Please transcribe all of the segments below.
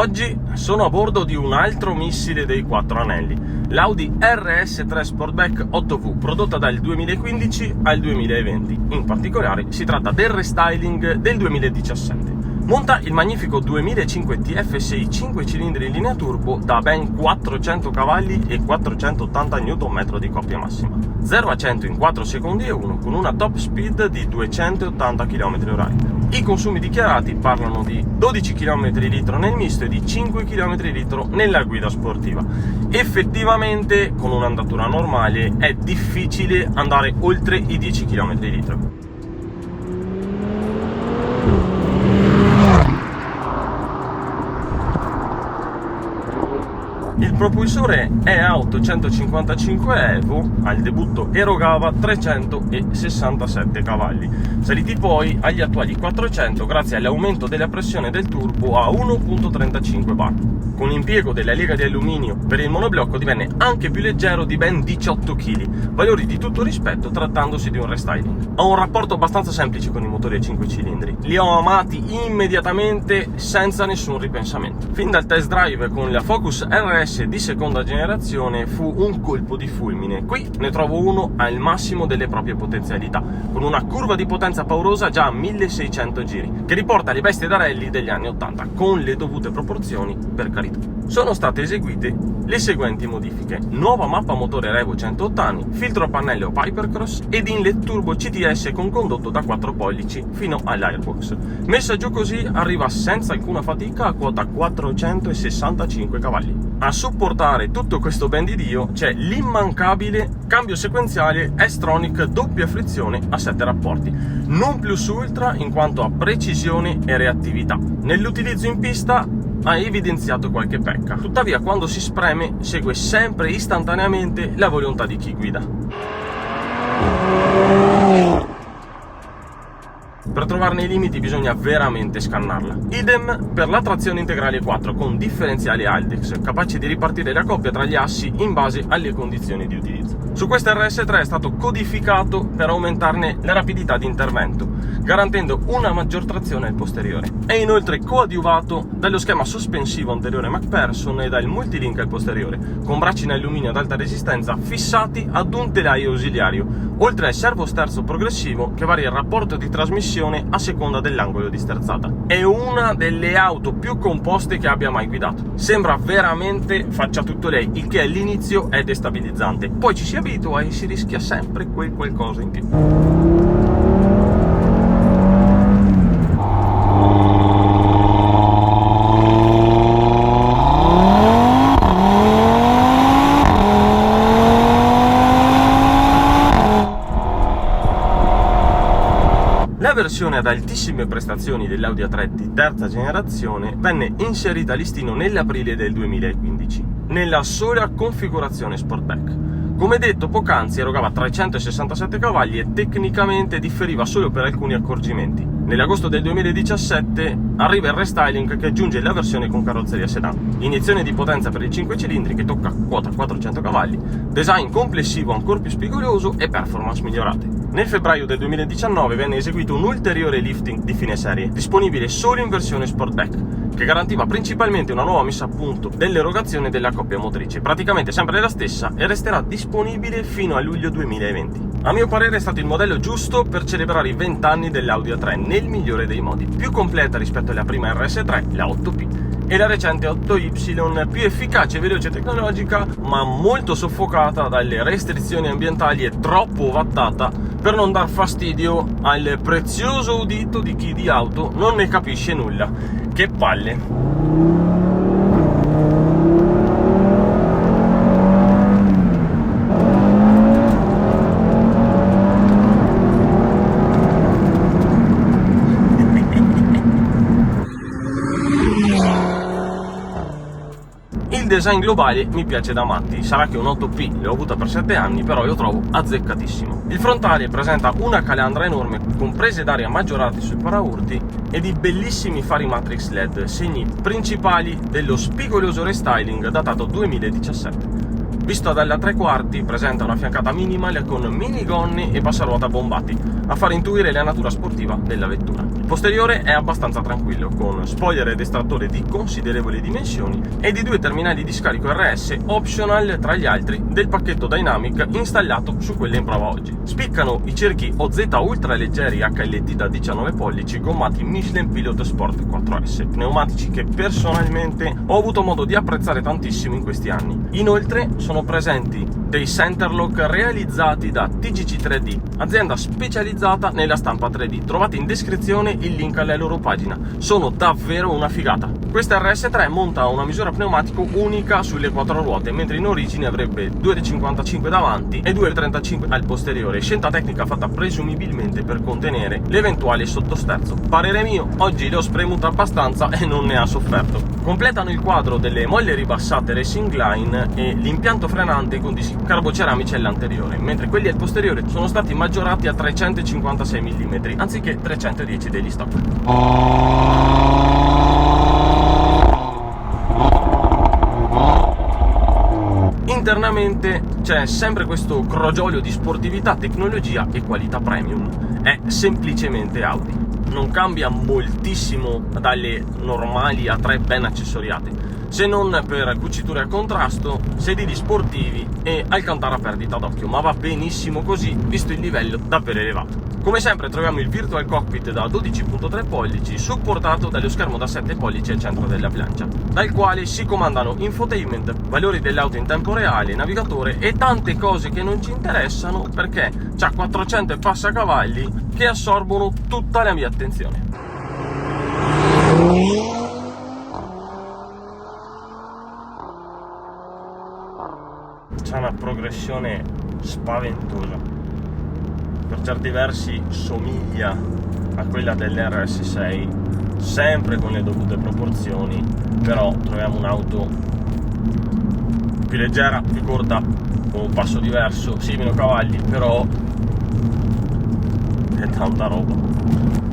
Oggi sono a bordo di un altro missile dei 4 anelli, l'Audi RS3 Sportback 8V, prodotta dal 2015 al 2020. In particolare si tratta del restyling del 2017. Monta il magnifico 2005 TFSI 5 cilindri in linea turbo da ben 400 cavalli e 480 Nm di coppia massima. 0 a 100 in 4 secondi e 1 con una top speed di 280 km/h. I consumi dichiarati parlano di 12 km/l nel misto e di 5 km/l nella guida sportiva. Effettivamente con un'andatura normale è difficile andare oltre i 10 km/l. Il propulsore EA855 Evo al debutto erogava 367 cavalli, saliti poi agli attuali 400 grazie all'aumento della pressione del turbo a 1.35 bar. Con l'impiego della lega di alluminio per il monoblocco divenne anche più leggero di ben 18 kg, valori di tutto rispetto trattandosi di un restyling. Ho un rapporto abbastanza semplice con i motori a 5 cilindri, li ho amati immediatamente senza nessun ripensamento. Fin dal test drive con la Focus RS di seconda generazione fu un colpo di fulmine. Qui ne trovo uno al massimo delle proprie potenzialità, con una curva di potenza paurosa già a 1600 giri, che riporta le bestie da rally degli anni 80 con le dovute proporzioni, per carità. Sono state eseguite le seguenti modifiche: nuova mappa motore Revo 108 anni, filtro a pannello Pipercross ed inlet turbo CTS con condotto da 4 pollici fino all'airbox. Messa giù così arriva senza alcuna fatica a quota 465 cavalli. A supportare tutto questo ben di Dio c'è l'immancabile cambio sequenziale S-Tronic doppia frizione a 7 rapporti, non plus ultra in quanto a precisione e reattività. Nell'utilizzo in pista ha evidenziato qualche pecca, tuttavia quando si spreme segue sempre istantaneamente la volontà di chi guida. Per trovarne i limiti bisogna veramente scannarla. Idem per la trazione integrale 4 con differenziale Haldex, capace di ripartire la coppia tra gli assi in base alle condizioni di utilizzo. Su questa RS3 è stato codificato per aumentarne la rapidità di intervento, garantendo una maggior trazione al posteriore. È inoltre coadiuvato dallo schema sospensivo anteriore MacPherson e dal multilink al posteriore, con bracci in alluminio ad alta resistenza fissati ad un telaio ausiliario, oltre al servo sterzo progressivo che varia il rapporto di trasmissione a seconda dell'angolo di sterzata. È una delle auto più composte che abbia mai guidato. Sembra veramente faccia tutto lei, il che all'inizio è destabilizzante. Poi ci si abitua e si rischia sempre quel qualcosa in più. La versione ad altissime prestazioni dell'Audi A3 di terza generazione venne inserita a listino nell'aprile del 2015, nella sola configurazione Sportback. Come detto poc'anzi, erogava 367 cavalli e tecnicamente differiva solo per alcuni accorgimenti. Nell'agosto del 2017 arriva il restyling che aggiunge la versione con carrozzeria sedan, iniezione di potenza per i 5 cilindri che tocca quota 400 cavalli, design complessivo ancora più spigoloso e performance migliorate. Nel febbraio del 2019 venne eseguito un ulteriore lifting di fine serie, disponibile solo in versione Sportback, che garantiva principalmente una nuova messa a punto dell'erogazione della coppia motrice, praticamente sempre la stessa, e resterà disponibile fino a luglio 2020. A mio parere è stato il modello giusto per celebrare i 20 anni dell'Audi A3 nel migliore dei modi, più completa rispetto alla prima RS3, la 8P, e la recente 8Y, più efficace, veloce e tecnologica, ma molto soffocata dalle restrizioni ambientali e troppo ovattata per non dar fastidio al prezioso udito di chi di auto non ne capisce nulla. Che palle! Il design globale mi piace da matti, sarà che un 8P l'ho avuta per 7 anni, però lo trovo azzeccatissimo. Il frontale presenta una calandra enorme con prese d'aria maggiorate sui paraurti e di bellissimi fari matrix LED, segni principali dello spigoloso restyling datato 2017. Visto dalla 3/4 presenta una fiancata minimal con mini gonne e passaruota bombati, a far intuire la natura sportiva della vettura. Il posteriore è abbastanza tranquillo, con spoiler ed estrattore di considerevoli dimensioni e di 2 terminali di scarico RS optional tra gli altri del pacchetto Dynamic installato su quelle in prova oggi. Spiccano i cerchi OZ ultra leggeri HLT da 19 pollici gommati Michelin Pilot Sport 4S, pneumatici che personalmente ho avuto modo di apprezzare tantissimo in questi anni. Inoltre sono presenti dei centerlock realizzati da TGC 3D, azienda specializzata nella stampa 3D. Trovate in descrizione il link alla loro pagina, sono davvero una figata. Questa RS3 monta una misura pneumatico unica sulle 4 ruote, mentre in origine avrebbe 2,55 davanti e 2,35 al posteriore, scelta tecnica fatta presumibilmente per contenere l'eventuale sottosterzo. Parere mio, oggi le ho spremute abbastanza e non ne ha sofferto. Completano il quadro delle molle ribassate Racing Line e l'impianto frenante con dischi carboceramici all'anteriore, mentre quelli al posteriore sono stati maggiorati a 356 mm anziché 310 degli stock. Internamente c'è sempre questo crogiolio di sportività, tecnologia e qualità premium. È semplicemente Audi. Non cambia moltissimo dalle normali A3 ben accessoriate, se non per cuciture a contrasto, sedili sportivi e alcantara a perdita d'occhio, ma va benissimo così visto il livello davvero elevato. Come sempre troviamo il Virtual Cockpit da 12.3 pollici supportato dallo schermo da 7 pollici al centro della bilancia, dal quale si comandano infotainment, valori dell'auto in tempo reale, navigatore e tante cose che non ci interessano perché c'ha 400 e passa cavalli che assorbono tutta la mia attenzione. C'è una progressione spaventosa. Per certi versi somiglia a quella dell'RS6, sempre con le dovute proporzioni, però troviamo un'auto più leggera, più corta, con un passo diverso, sì, meno cavalli, però è tanta roba.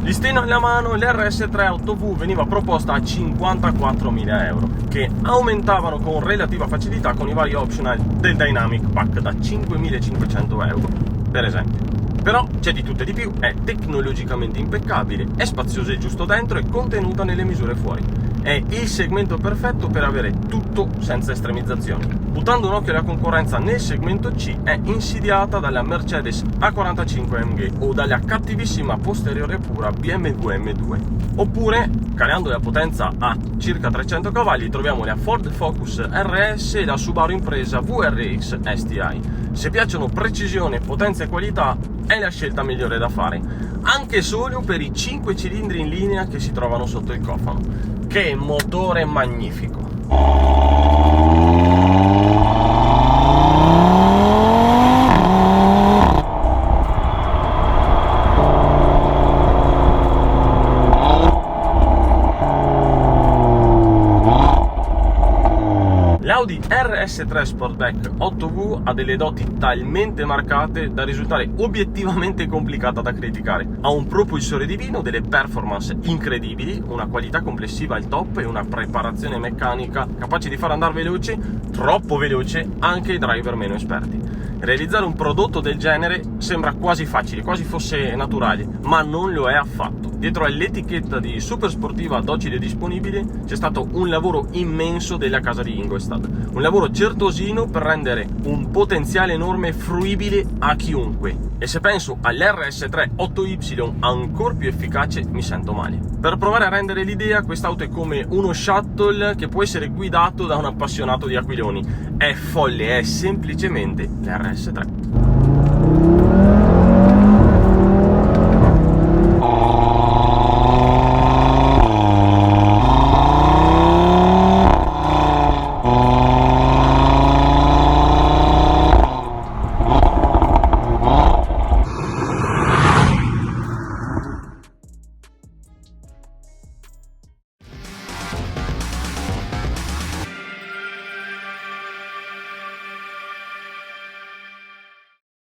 Listino alla mano, l'RS3 8V veniva proposta a 54.000 euro, che aumentavano con relativa facilità con i vari optional del Dynamic Pack da 5.500 euro, per esempio. Però c'è di tutto e di più, è tecnologicamente impeccabile, è spaziosa e giusto dentro e contenuta nelle misure fuori. È il segmento perfetto per avere tutto senza estremizzazioni. Buttando un occhio alla concorrenza nel segmento C, è insidiata dalla Mercedes A45 AMG o dalla cattivissima posteriore pura BMW M2. Oppure, calando la potenza a circa 300 cavalli, troviamo la Ford Focus RS e la Subaru Impreza VRX STI. Se piacciono precisione, potenza e qualità, è la scelta migliore da fare, anche solo per i 5 cilindri in linea che si trovano sotto il cofano. Che motore magnifico! L'Audi RS3 Sportback 8V ha delle doti talmente marcate da risultare obiettivamente complicata da criticare. Ha un propulsore divino, delle performance incredibili, una qualità complessiva al top e una preparazione meccanica capace di far andare veloce, troppo veloce, anche i driver meno esperti. Realizzare un prodotto del genere sembra quasi facile, quasi fosse naturale, ma non lo è affatto. Dietro all'etichetta di super sportiva docile e disponibile c'è stato un lavoro immenso della casa di Ingolstadt, un lavoro certosino per rendere un potenziale enorme fruibile a chiunque. E se penso all'RS3 8Y ancora più efficace mi sento male. Per provare a rendere l'idea, quest'auto è come uno shuttle che può essere guidato da un appassionato di aquiloni. È folle, è semplicemente l'RS3.